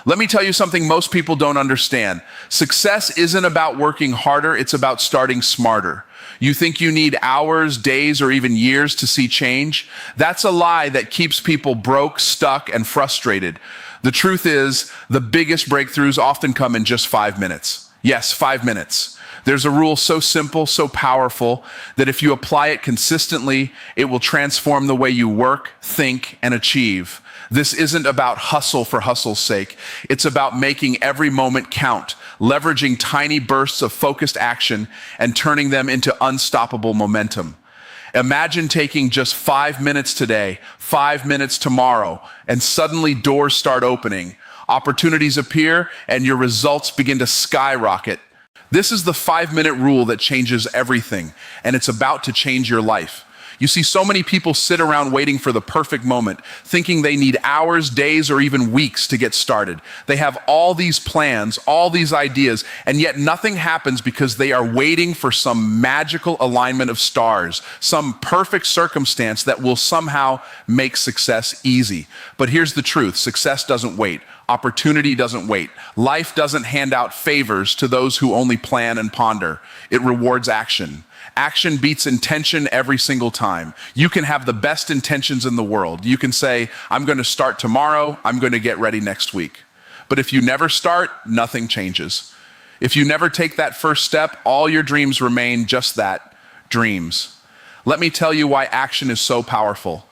Let me tell you something most people don't understand. Success isn't about working harder, it's about starting smarter. You think you need hours, days, or even years to see change? That's a lie that keeps people broke, stuck, and frustrated. The truth is, the biggest breakthroughs often come in just 5 minutes. Yes, 5 minutes. There's a rule so simple, so powerful, that if you apply it consistently, it will transform the way you work, think, and achieve. This isn't about hustle for hustle's sake. It's about making every moment count, leveraging tiny bursts of focused action and turning them into unstoppable momentum. Imagine taking just 5 minutes today, 5 minutes tomorrow, and suddenly doors start opening. Opportunities appear and your results begin to skyrocket. This is the 5-minute rule that changes everything, and it's about to change your life. You see, so many people sit around waiting for the perfect moment, thinking they need hours, days, or even weeks to get started. They have all these plans, all these ideas, and yet nothing happens because they are waiting for some magical alignment of stars, some perfect circumstance that will somehow make success easy. But here's the truth: success doesn't wait. Opportunity doesn't wait. Life doesn't hand out favors to those who only plan and ponder. It rewards action. Action beats intention every single time. You can have the best intentions in the world. You can say, I'm going to start tomorrow, I'm going to get ready next week. But if you never start, nothing changes. If you never take that first step, all your dreams remain just that, dreams. Let me tell you why action is so powerful.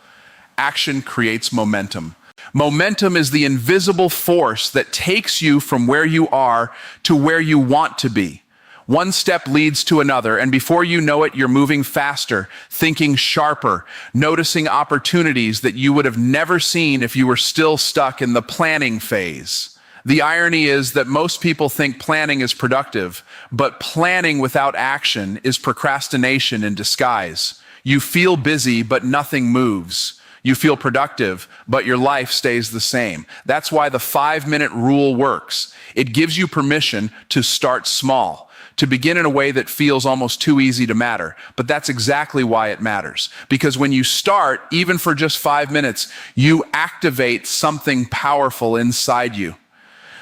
Action creates momentum. Momentum is the invisible force that takes you from where you are to where you want to be. One step leads to another, and before you know it, you're moving faster, thinking sharper, noticing opportunities that you would have never seen if you were still stuck in the planning phase. The irony is that most people think planning is productive, but planning without action is procrastination in disguise. You feel busy, but nothing moves. You feel productive, but your life stays the same. That's why the 5-minute rule works. It gives you permission to start small, to begin in a way that feels almost too easy to matter. But that's exactly why it matters. Because when you start, even for just 5 minutes, you activate something powerful inside you.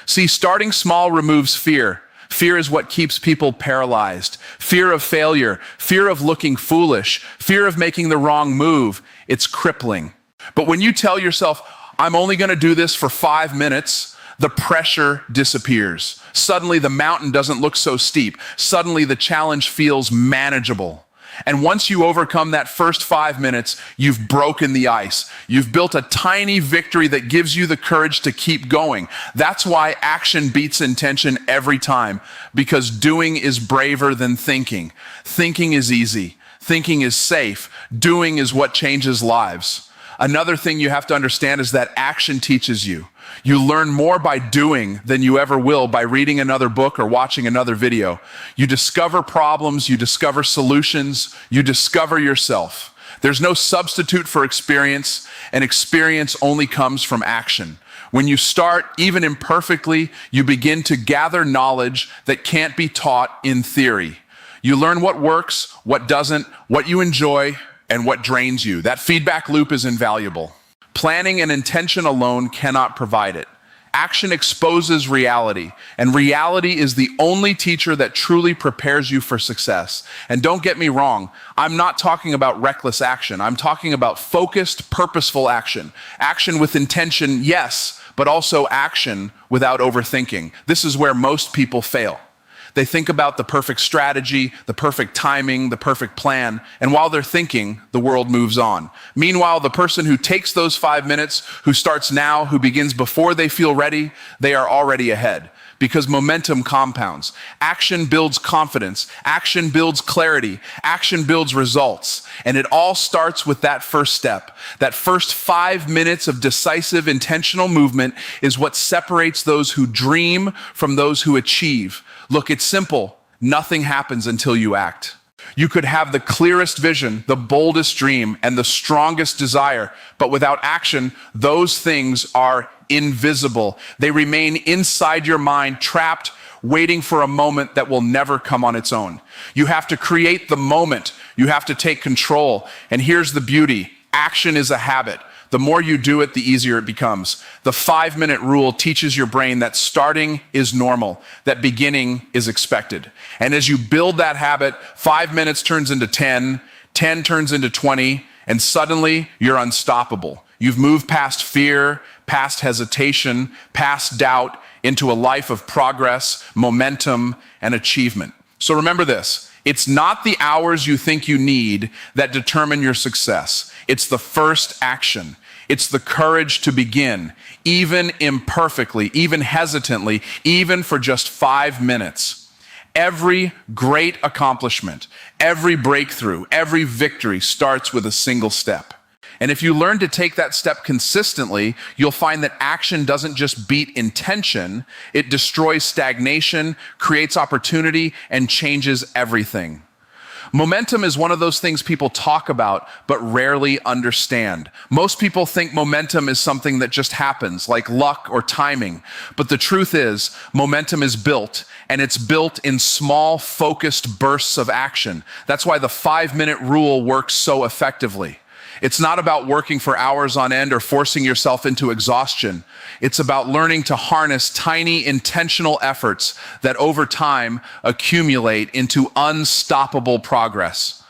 See, starting small removes fear. Fear is what keeps people paralyzed. Fear of failure, fear of looking foolish, fear of making the wrong move. It's crippling. But when you tell yourself, I'm only going to do this for 5 minutes, the pressure disappears. Suddenly the mountain doesn't look so steep. Suddenly the challenge feels manageable. And once you overcome that first 5 minutes, you've broken the ice. You've built a tiny victory that gives you the courage to keep going. That's why action beats intention every time, because doing is braver than thinking. Thinking is easy. Thinking is safe. Doing is what changes lives. Another thing you have to understand is that action teaches you. You learn more by doing than you ever will by reading another book or watching another video. You discover problems, you discover solutions, you discover yourself. There's no substitute for experience, and experience only comes from action. When you start, even imperfectly, you begin to gather knowledge that can't be taught in theory. You learn what works, what doesn't, what you enjoy, and what drains you. That feedback loop is invaluable. Planning and intention alone cannot provide it. Action exposes reality, and reality is the only teacher that truly prepares you for success. And don't get me wrong, I'm not talking about reckless action. I'm talking about focused, purposeful action. Action with intention, yes, but also action without overthinking. This is where most people fail. They think about the perfect strategy, the perfect timing, the perfect plan, and while they're thinking, the world moves on. Meanwhile, the person who takes those 5 minutes, who starts now, who begins before they feel ready, they are already ahead. Because momentum compounds. Action builds confidence. Action builds clarity. Action builds results. And it all starts with that first step. That first 5 minutes of decisive, intentional movement is what separates those who dream from those who achieve. Look, it's simple. Nothing happens until you act. You could have the clearest vision, the boldest dream, and the strongest desire, but without action, those things are invisible. They remain inside your mind, trapped, waiting for a moment that will never come on its own. You have to create the moment. You have to take control. And here's the beauty. Action is a habit. The more you do it, the easier it becomes. The 5-minute rule teaches your brain that starting is normal, that beginning is expected. And as you build that habit, 5 minutes turns into 10, 10 turns into 20, and suddenly you're unstoppable. You've moved past fear, past hesitation, past doubt, into a life of progress, momentum, and achievement. So remember this. It's not the hours you think you need that determine your success. It's the first action. It's the courage to begin, even imperfectly, even hesitantly, even for just 5 minutes. Every great accomplishment, every breakthrough, every victory starts with a single step. And if you learn to take that step consistently, you'll find that action doesn't just beat intention, it destroys stagnation, creates opportunity, and changes everything. Momentum is one of those things people talk about but rarely understand. Most people think momentum is something that just happens, like luck or timing. But the truth is, momentum is built, and it's built in small, focused bursts of action. That's why the 5-minute rule works so effectively. It's not about working for hours on end or forcing yourself into exhaustion. It's about learning to harness tiny, intentional efforts that over time accumulate into unstoppable progress.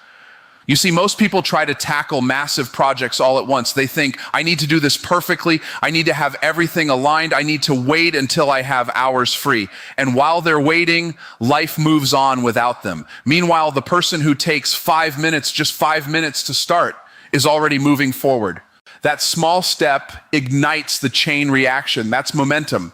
You see, most people try to tackle massive projects all at once. They think, I need to do this perfectly. I need to have everything aligned. I need to wait until I have hours free. And while they're waiting, life moves on without them. Meanwhile, the person who takes 5 minutes, just 5 minutes to start, is already moving forward. That small step ignites the chain reaction. That's momentum.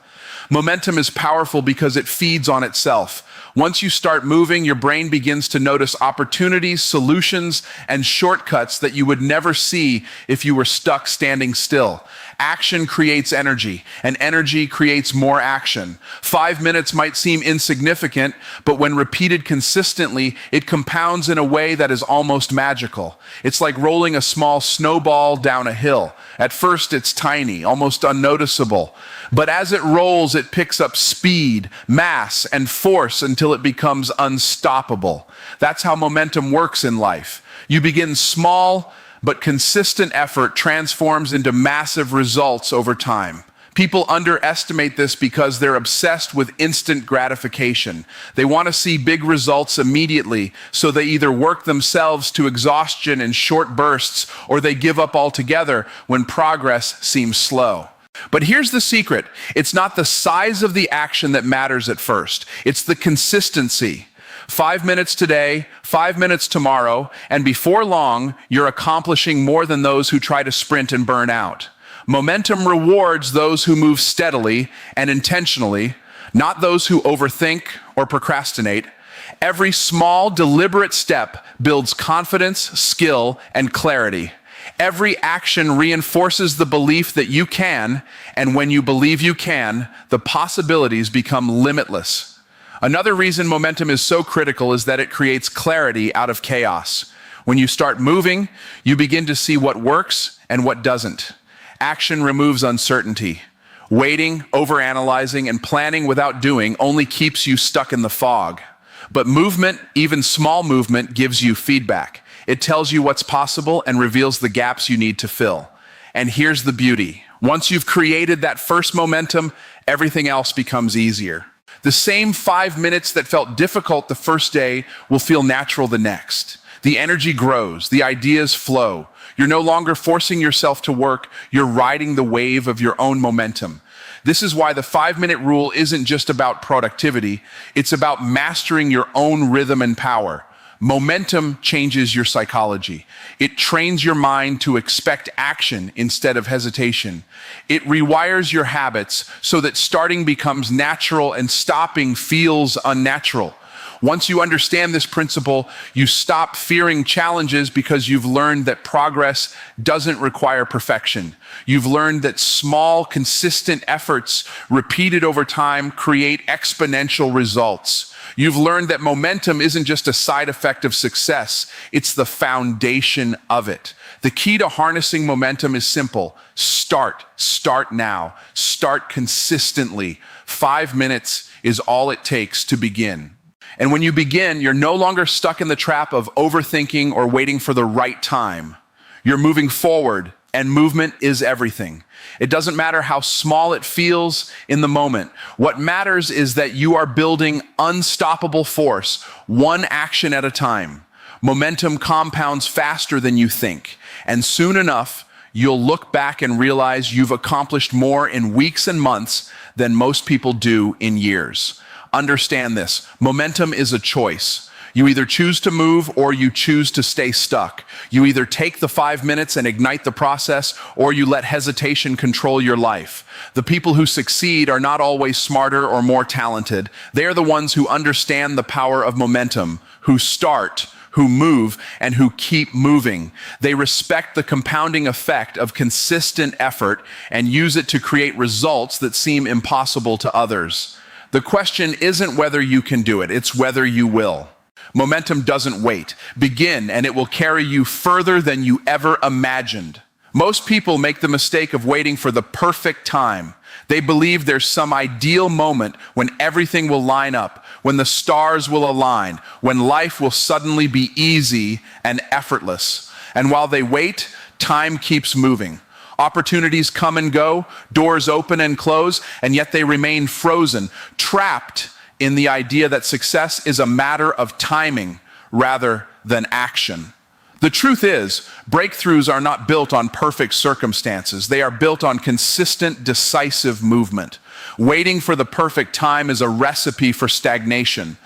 Momentum is powerful because it feeds on itself. Once you start moving, your brain begins to notice opportunities, solutions, and shortcuts that you would never see if you were stuck standing still. Action creates energy, and energy creates more action. 5 minutes might seem insignificant, but when repeated consistently, it compounds in a way that is almost magical. It's like rolling a small snowball down a hill. At first, it's tiny, almost unnoticeable. But as it rolls, it picks up speed, mass, and force until it becomes unstoppable. That's how momentum works in life. You begin small, but consistent effort transforms into massive results over time. People underestimate this because they're obsessed with instant gratification. They want to see big results immediately, so they either work themselves to exhaustion in short bursts, or they give up altogether when progress seems slow. But here's the secret. It's not the size of the action that matters at first. It's the consistency. 5 minutes today, 5 minutes tomorrow, and before long, you're accomplishing more than those who try to sprint and burn out. Momentum rewards those who move steadily and intentionally, not those who overthink or procrastinate. Every small, deliberate step builds confidence, skill, and clarity. Every action reinforces the belief that you can, and when you believe you can, the possibilities become limitless. Another reason momentum is so critical is that it creates clarity out of chaos. When you start moving, you begin to see what works and what doesn't. Action removes uncertainty. Waiting, overanalyzing, and planning without doing only keeps you stuck in the fog. But movement, even small movement, gives you feedback. It tells you what's possible and reveals the gaps you need to fill. And here's the beauty. Once you've created that first momentum, everything else becomes easier. The same 5 minutes that felt difficult the first day will feel natural the next. The energy grows, the ideas flow. You're no longer forcing yourself to work, you're riding the wave of your own momentum. This is why the 5-minute rule isn't just about productivity, it's about mastering your own rhythm and power. Momentum changes your psychology. It trains your mind to expect action instead of hesitation. It rewires your habits so that starting becomes natural and stopping feels unnatural. Once you understand this principle, you stop fearing challenges because you've learned that progress doesn't require perfection. You've learned that small, consistent efforts repeated over time create exponential results. You've learned that momentum isn't just a side effect of success, it's the foundation of it. The key to harnessing momentum is simple. Start now. Start consistently. 5 minutes is all it takes to begin. And when you begin, you're no longer stuck in the trap of overthinking or waiting for the right time. You're moving forward, and movement is everything. It doesn't matter how small it feels in the moment. What matters is that you are building unstoppable force, one action at a time. Momentum compounds faster than you think, and soon enough, you'll look back and realize you've accomplished more in weeks and months than most people do in years. Understand this: momentum is a choice. You either choose to move or you choose to stay stuck. You either take the 5 minutes and ignite the process, or you let hesitation control your life. The people who succeed are not always smarter or more talented. They are the ones who understand the power of momentum, who start, who move, and who keep moving. They respect the compounding effect of consistent effort and use it to create results that seem impossible to others. The question isn't whether you can do it, it's whether you will. Momentum doesn't wait. Begin, and it will carry you further than you ever imagined. Most people make the mistake of waiting for the perfect time. They believe there's some ideal moment when everything will line up, when the stars will align, when life will suddenly be easy and effortless. And while they wait, time keeps moving. Opportunities come and go, doors open and close, and yet they remain frozen, trapped in the idea that success is a matter of timing rather than action. The truth is, breakthroughs are not built on perfect circumstances. They are built on consistent, decisive movement. Waiting for the perfect time is a recipe for stagnation.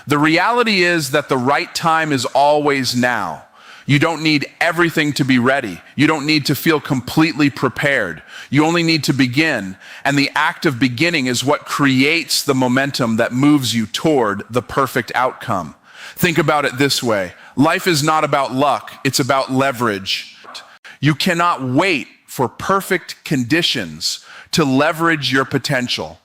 The reality is that the right time is always now. You don't need everything to be ready. You don't need to feel completely prepared. You only need to begin, and the act of beginning is what creates the momentum that moves you toward the perfect outcome. Think about it this way: life is not about luck, it's about leverage. You cannot wait for perfect conditions to leverage your potential.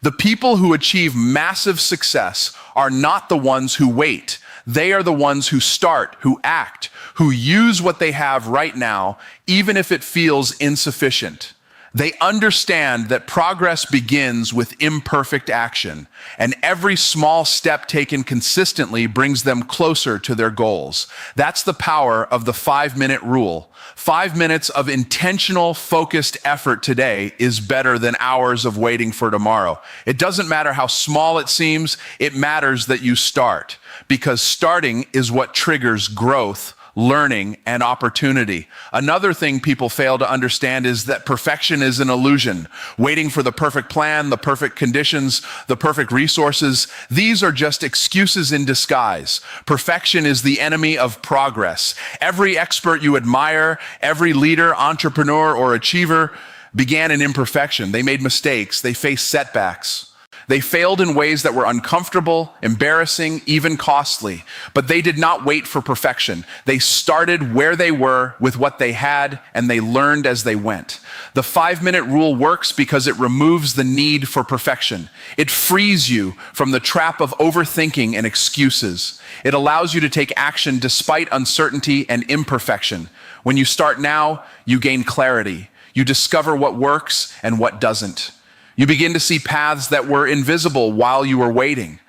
The people who achieve massive success are not the ones who wait. They are the ones who start, who act, who use what they have right now, even if it feels insufficient. They understand that progress begins with imperfect action, and every small step taken consistently brings them closer to their goals. That's the power of the 5-minute rule. 5 minutes of intentional, focused effort today is better than hours of waiting for tomorrow. It doesn't matter how small it seems, it matters that you start, because starting is what triggers growth, learning, and opportunity. Another thing people fail to understand is that perfection is an illusion. Waiting for the perfect plan, the perfect conditions, the perfect resources, these are just excuses in disguise. Perfection is the enemy of progress. Every expert you admire, every leader, entrepreneur, or achiever began in imperfection. They made mistakes, they faced setbacks. They failed in ways that were uncomfortable, embarrassing, even costly. But they did not wait for perfection. They started where they were with what they had, and they learned as they went. The 5-minute rule works because it removes the need for perfection. It frees you from the trap of overthinking and excuses. It allows you to take action despite uncertainty and imperfection. When you start now, you gain clarity. You discover what works and what doesn't. You begin to see paths that were invisible while you were waiting.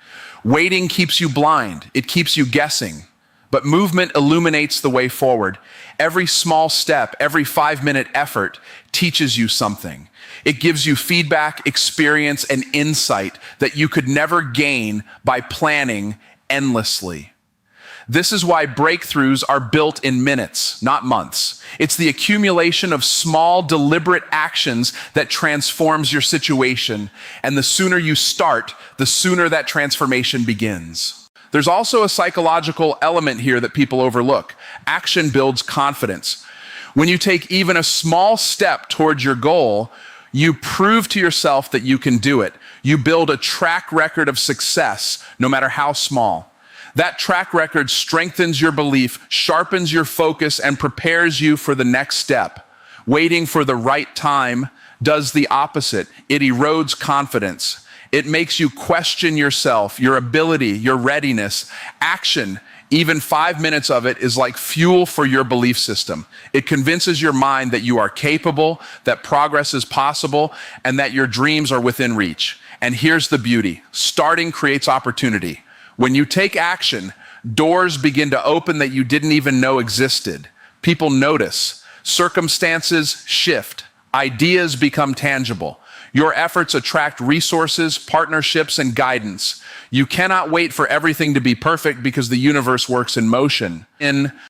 Waiting keeps you blind. It keeps you guessing. But movement illuminates the way forward. Every small step, every 5-minute effort teaches you something. It gives you feedback, experience, and insight that you could never gain by planning endlessly. This is why breakthroughs are built in minutes, not months. It's the accumulation of small, deliberate actions that transforms your situation. And the sooner you start, the sooner that transformation begins. There's also a psychological element here that people overlook. Action builds confidence. When you take even a small step towards your goal, you prove to yourself that you can do it. You build a track record of success, no matter how small. That track record strengthens your belief, sharpens your focus, and prepares you for the next step. Waiting for the right time does the opposite. It erodes confidence. It makes you question yourself, your ability, your readiness. Action, even 5 minutes of it, is like fuel for your belief system. It convinces your mind that you are capable, that progress is possible, and that your dreams are within reach. And here's the beauty: starting creates opportunity. When you take action, doors begin to open that you didn't even know existed. People notice. Circumstances shift. Ideas become tangible. Your efforts attract resources, partnerships, and guidance. You cannot wait for everything to be perfect because the universe works in motion.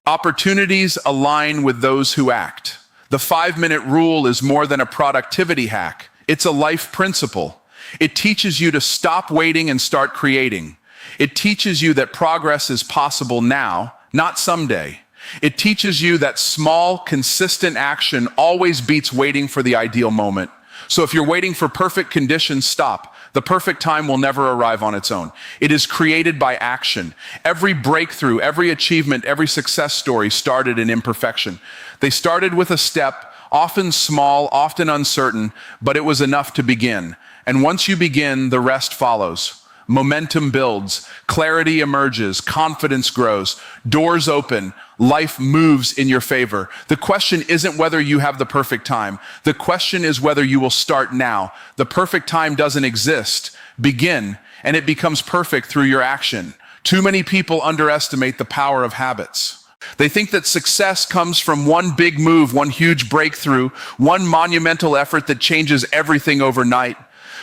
Opportunities align with those who act. The 5-minute rule is more than a productivity hack. It's a life principle. It teaches you to stop waiting and start creating. It teaches you that progress is possible now, not someday. It teaches you that small, consistent action always beats waiting for the ideal moment. So if you're waiting for perfect conditions, stop. The perfect time will never arrive on its own. It is created by action. Every breakthrough, every achievement, every success story started in imperfection. They started with a step, often small, often uncertain, but it was enough to begin. And once you begin, the rest follows. Momentum builds, clarity emerges, confidence grows, doors open, life moves in your favor. The question isn't whether you have the perfect time. The question is whether you will start now. The perfect time doesn't exist. Begin, and it becomes perfect through your action. Too many people underestimate the power of habits. They think that success comes from one big move, one huge breakthrough, one monumental effort that changes everything overnight.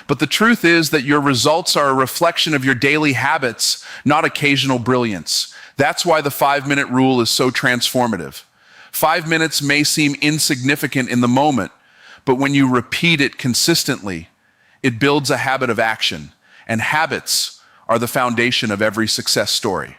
But the truth is that your results are a reflection of your daily habits, not occasional brilliance. That's why the 5-minute rule is so transformative. 5 minutes may seem insignificant in the moment, but when you repeat it consistently, it builds a habit of action. And habits are the foundation of every success story.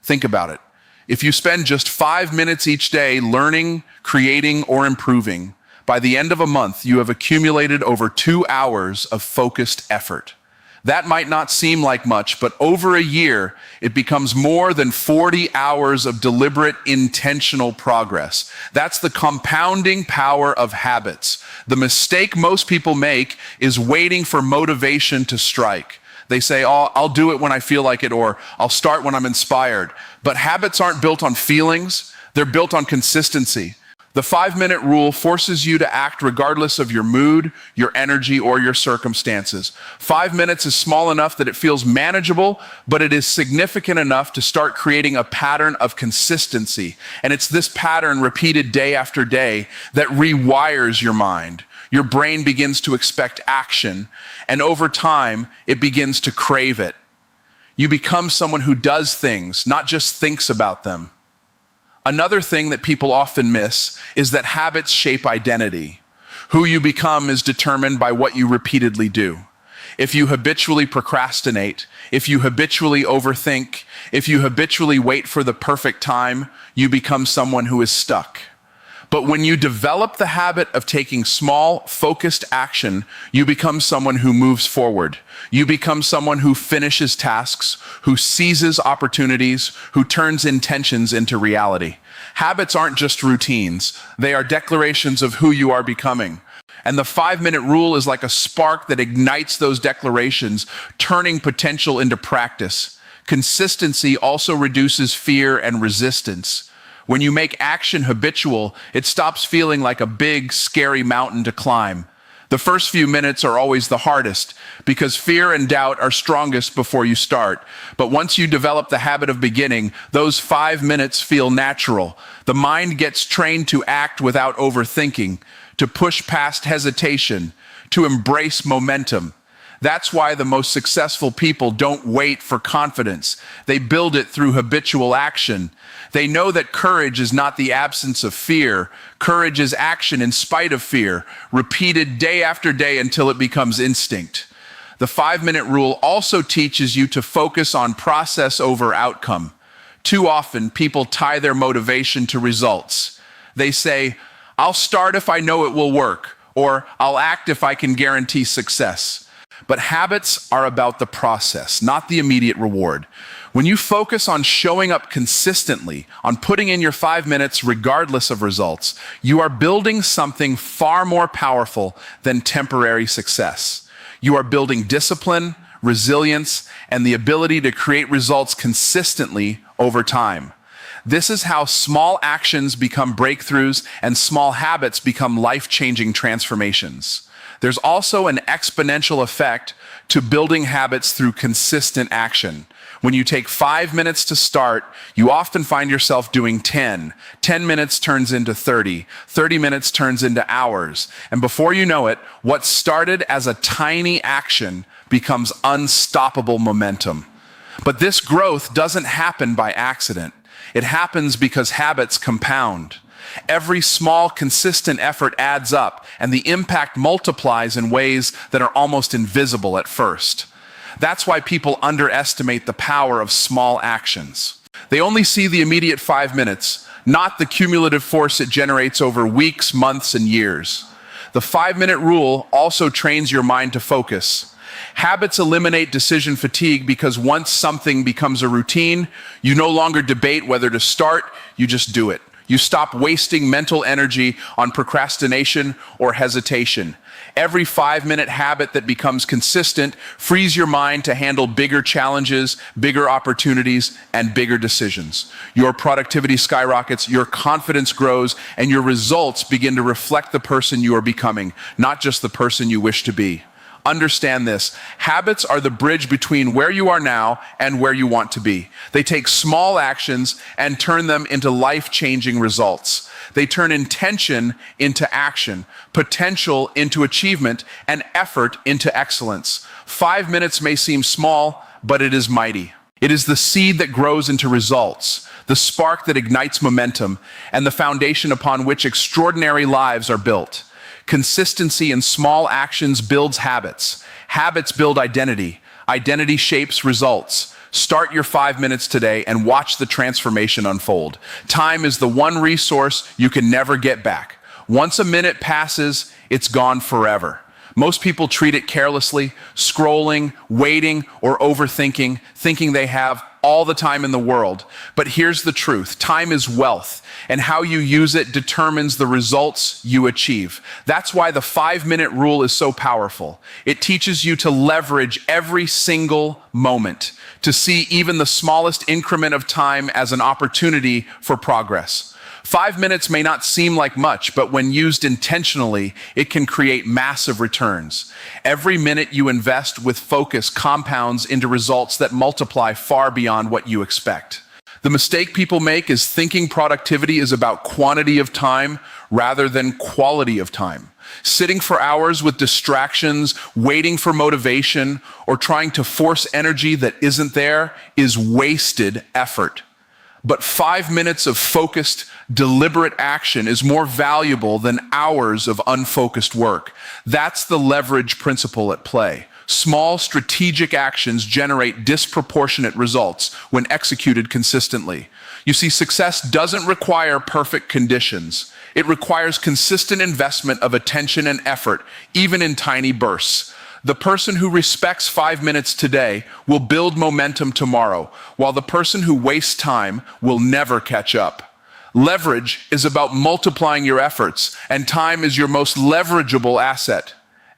Think about it. If you spend just 5 minutes each day learning, creating, or improving, by the end of a month, you have accumulated over 2 hours of focused effort. That might not seem like much, but over a year, it becomes more than 40 hours of deliberate, intentional progress. That's the compounding power of habits. The mistake most people make is waiting for motivation to strike. They say, oh, I'll do it when I feel like it, or I'll start when I'm inspired. But habits aren't built on feelings, they're built on consistency. The 5-minute rule forces you to act regardless of your mood, your energy, or your circumstances. 5 minutes is small enough that it feels manageable, but it is significant enough to start creating a pattern of consistency. And it's this pattern repeated day after day that rewires your mind. Your brain begins to expect action, and over time, it begins to crave it. You become someone who does things, not just thinks about them. Another thing that people often miss is that habits shape identity. Who you become is determined by what you repeatedly do. If you habitually procrastinate, if you habitually overthink, if you habitually wait for the perfect time, you become someone who is stuck. But when you develop the habit of taking small, focused action, you become someone who moves forward. You become someone who finishes tasks, who seizes opportunities, who turns intentions into reality. Habits aren't just routines. They are declarations of who you are becoming. And the 5-minute rule is like a spark that ignites those declarations, turning potential into practice. Consistency also reduces fear and resistance. When you make action habitual, it stops feeling like a big, scary mountain to climb. The first few minutes are always the hardest because fear and doubt are strongest before you start. But once you develop the habit of beginning, those 5 minutes feel natural. The mind gets trained to act without overthinking, to push past hesitation, to embrace momentum. That's why the most successful people don't wait for confidence. They build it through habitual action. They know that courage is not the absence of fear. Courage is action in spite of fear, repeated day after day until it becomes instinct. The 5-minute rule also teaches you to focus on process over outcome. Too often, people tie their motivation to results. They say, I'll start if I know it will work, or I'll act if I can guarantee success. But habits are about the process, not the immediate reward. When you focus on showing up consistently, on putting in your 5 minutes regardless of results, you are building something far more powerful than temporary success. You are building discipline, resilience, and the ability to create results consistently over time. This is how small actions become breakthroughs and small habits become life-changing transformations. There's also an exponential effect to building habits through consistent action. When you take 5 minutes to start, you often find yourself doing 10. 10 minutes turns into 30. 30 minutes turns into hours. And before you know it, what started as a tiny action becomes unstoppable momentum. But this growth doesn't happen by accident. It happens because habits compound. Every small, consistent effort adds up, and the impact multiplies in ways that are almost invisible at first. That's why people underestimate the power of small actions. They only see the immediate 5 minutes, not the cumulative force it generates over weeks, months, and years. The 5-minute rule also trains your mind to focus. Habits eliminate decision fatigue because once something becomes a routine, you no longer debate whether to start, you just do it. You stop wasting mental energy on procrastination or hesitation. Every 5-minute habit that becomes consistent frees your mind to handle bigger challenges, bigger opportunities, and bigger decisions. Your productivity skyrockets, your confidence grows, and your results begin to reflect the person you are becoming, not just the person you wish to be. Understand this. Habits are the bridge between where you are now and where you want to be. They take small actions and turn them into life-changing results. They turn intention into action, potential into achievement, and effort into excellence. 5 minutes may seem small, but it is mighty. It is the seed that grows into results, the spark that ignites momentum, and the foundation upon which extraordinary lives are built. Consistency in small actions builds habits. Habits build identity. Identity shapes results. Start your 5 minutes today and watch the transformation unfold. Time is the one resource you can never get back. Once a minute passes, it's gone forever. Most people treat it carelessly, scrolling, waiting, or overthinking, thinking they have all the time in the world. But here's the truth. Time is wealth, and how you use it determines the results you achieve. That's why the 5-minute rule is so powerful. It teaches you to leverage every single moment, to see even the smallest increment of time as an opportunity for progress. 5 minutes may not seem like much, but when used intentionally, it can create massive returns. Every minute you invest with focus compounds into results that multiply far beyond what you expect. The mistake people make is thinking productivity is about quantity of time rather than quality of time. Sitting for hours with distractions, waiting for motivation, or trying to force energy that isn't there is wasted effort. But 5 minutes of focused, deliberate action is more valuable than hours of unfocused work. That's the leverage principle at play. Small strategic actions generate disproportionate results when executed consistently. You see, success doesn't require perfect conditions. It requires consistent investment of attention and effort, even in tiny bursts. The person who respects 5 minutes today will build momentum tomorrow, while the person who wastes time will never catch up. Leverage is about multiplying your efforts, and time is your most leverageable asset.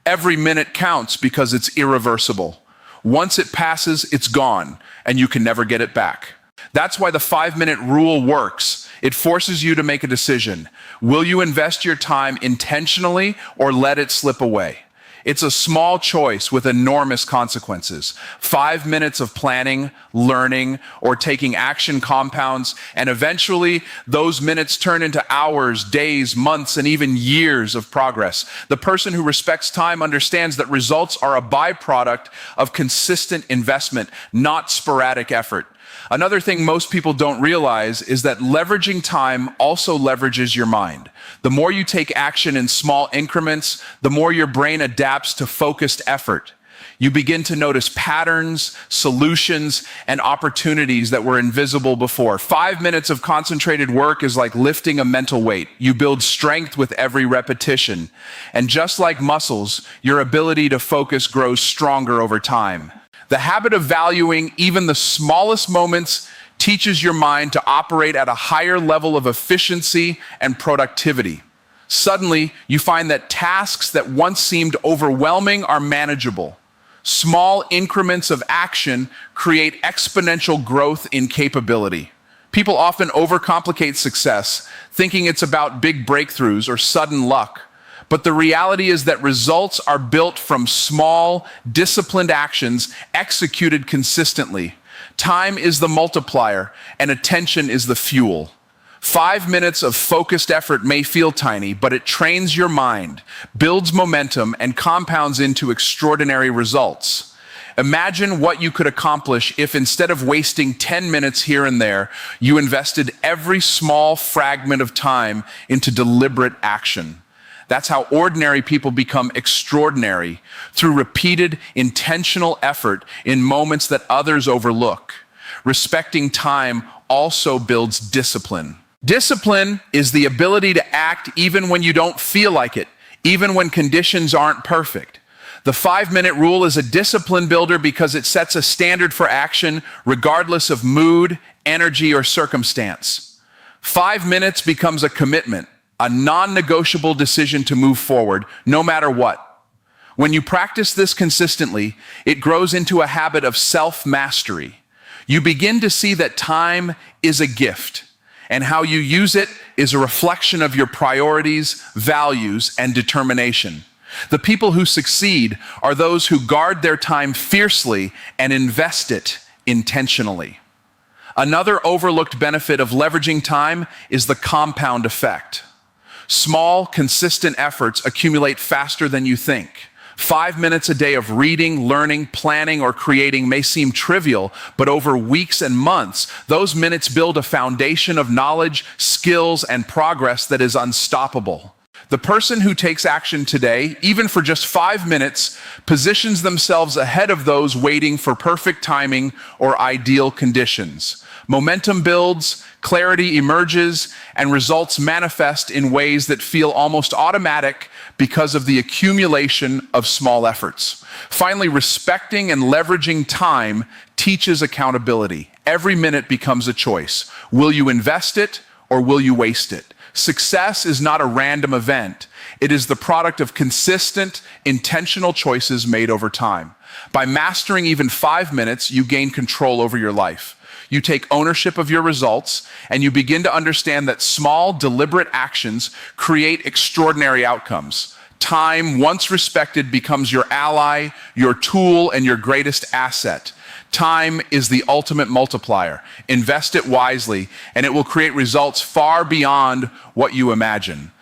Every minute counts because it's irreversible. Once it passes, it's gone, and you can never get it back. That's why the 5-minute rule works. It forces you to make a decision. Will you invest your time intentionally or let it slip away? It's a small choice with enormous consequences. 5 minutes of planning, learning, or taking action compounds, and eventually those minutes turn into hours, days, months, and even years of progress. The person who respects time understands that results are a byproduct of consistent investment, not sporadic effort. Another thing most people don't realize is that leveraging time also leverages your mind. The more you take action in small increments, the more your brain adapts to focused effort. You begin to notice patterns, solutions, and opportunities that were invisible before. 5 minutes of concentrated work is like lifting a mental weight. You build strength with every repetition. And just like muscles, your ability to focus grows stronger over time. The habit of valuing even the smallest moments teaches your mind to operate at a higher level of efficiency and productivity. Suddenly, you find that tasks that once seemed overwhelming are manageable. Small increments of action create exponential growth in capability. People often overcomplicate success, thinking it's about big breakthroughs or sudden luck. But the reality is that results are built from small, disciplined actions executed consistently. Time is the multiplier, and attention is the fuel. 5 minutes of focused effort may feel tiny, but it trains your mind, builds momentum, and compounds into extraordinary results. Imagine what you could accomplish if, instead of wasting 10 minutes here and there, you invested every small fragment of time into deliberate action. That's how ordinary people become extraordinary, through repeated, intentional effort in moments that others overlook. Respecting time also builds discipline. Discipline is the ability to act even when you don't feel like it, even when conditions aren't perfect. The 5-minute rule is a discipline builder because it sets a standard for action regardless of mood, energy, or circumstance. 5 minutes becomes a commitment, a non-negotiable decision to move forward, no matter what. When you practice this consistently, it grows into a habit of self-mastery. You begin to see that time is a gift, and how you use it is a reflection of your priorities, values, and determination. The people who succeed are those who guard their time fiercely and invest it intentionally. Another overlooked benefit of leveraging time is the compound effect. Small, consistent efforts accumulate faster than you think. 5 minutes a day of reading, learning, planning, or creating may seem trivial, but over weeks and months, those minutes build a foundation of knowledge, skills, and progress that is unstoppable. The person who takes action today, even for just 5 minutes, positions themselves ahead of those waiting for perfect timing or ideal conditions. Momentum builds, clarity emerges, and results manifest in ways that feel almost automatic because of the accumulation of small efforts. Finally, respecting and leveraging time teaches accountability. Every minute becomes a choice. Will you invest it or will you waste it? Success is not a random event. It is the product of consistent, intentional choices made over time. By mastering even 5 minutes, you gain control over your life. You take ownership of your results, and you begin to understand that small, deliberate actions create extraordinary outcomes. Time, once respected, becomes your ally, your tool, and your greatest asset. Time is the ultimate multiplier. Invest it wisely, and it will create results far beyond what you imagine.